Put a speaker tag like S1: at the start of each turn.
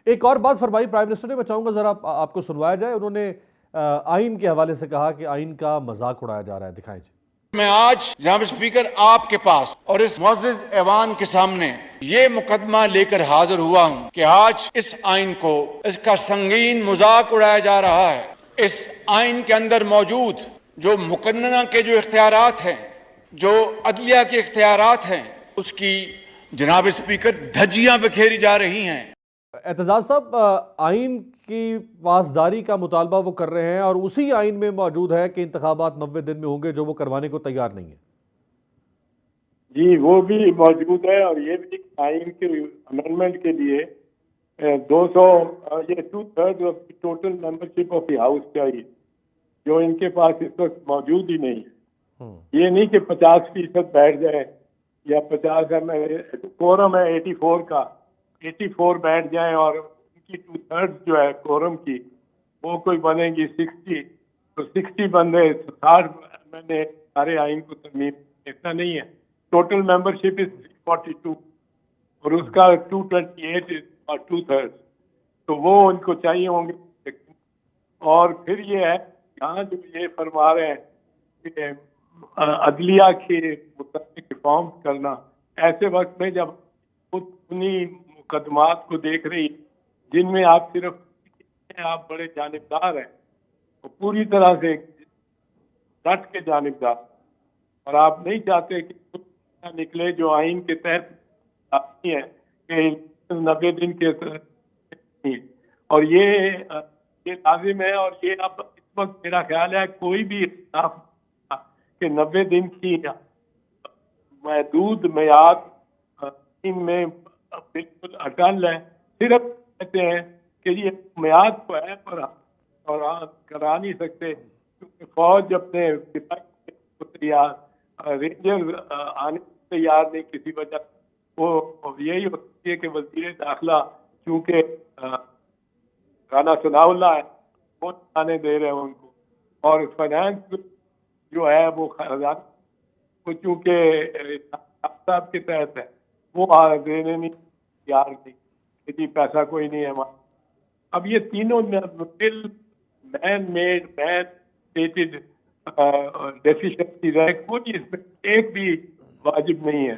S1: ایک اور بات فرمائی پرائم منسٹر نے، میں چاہوں گا ذرا آپ کو سنوایا جائے. انہوں نے آئین کے حوالے سے کہا کہ آئین کا مذاق اڑایا جا رہا ہے. دکھائیں جی.
S2: میں آج جناب اسپیکر آپ کے پاس اور اس معزز ایوان کے سامنے یہ مقدمہ لے کر حاضر ہوا ہوں کہ آج اس آئین کو اس کا سنگین مذاق اڑایا جا رہا ہے. اس آئین کے اندر موجود جو مقننہ کے جو اختیارات ہیں، جو عدلیہ کے اختیارات ہیں، اس کی جناب اسپیکر دھجیاں بکھیری جا رہی ہیں.
S1: اعتزاز صاحب، آئین کی پاسداری کا مطالبہ وہ کر رہے ہیں اور اسی آئین میں موجود ہے کہ انتخابات 90 دن میں ہوں گے، جو وہ کروانے کو تیار نہیں ہے.
S3: جی وہ بھی موجود ہے، اور یہ بھی آئین کے امینڈمنٹ کے لیے 200 یہ 2/3 of the total membership of the house چاہیے، جو ان کے پاس اس وقت موجود ہی نہیں ہے. یہ نہیں کہ 50% بیٹھ جائیں یا 50 کورم ہے 84 کا، 84 بیٹھ جائیں اور ان کی 2/3 جو ہے کورم کی وہ کوئی بنے گی 60، تو 60 بندے 60 میں سارے آئین کو ترمیم اتنا نہیں ہے. ٹوٹل ممبرشپ از 342 اور اس کا 228 اور 2/3، تو وہ ان کو چاہیے ہوں گے. اور پھر یہ ہے یہاں جو یہ فرما رہے ہیں کہ عدلیہ کے متعلق ریفارم کرنا، ایسے وقت میں جب خود انہی مقدمات کو دیکھ رہی جن میں آپ صرف آپ بڑے جانبدار ہیں، وہ پوری طرح سے ڈٹ کے جانبدار، اور آپ نہیں چاہتے کہ نکلے جو آئین کے تحت آتی ہے کہ 90 دن کے اور یہ لازم ہے. اور یہ اب اس وقت میرا خیال ہے کوئی بھی اختلاف کہ 90 دن کی محدود میعاد میں بالکل اٹل ہے. صرف کہتے ہیں کہ یہ میعاد تو ہے پر اور کرا نہیں سکتے کیونکہ فوج اپنے تیار، رینجر آنے تیار نہیں کسی وجہ. وہ یہی ہوتی ہے کہ وزیر داخلہ چونکہ رانا ثناء اللہ ہے وہ آنے دے رہے ہیں ان کو، اور فائنانس جو ہے وہ خراجات کو چونکہ صاحب کے تحت ہے وہ دینے نہیں تیار نہیں کہ جی پیسہ کوئی نہیں ہے ہمارا. اب یہ تینوں بل man made man stated deficiency ہے، کوئی اس میں ایک بھی واجب نہیں ہے.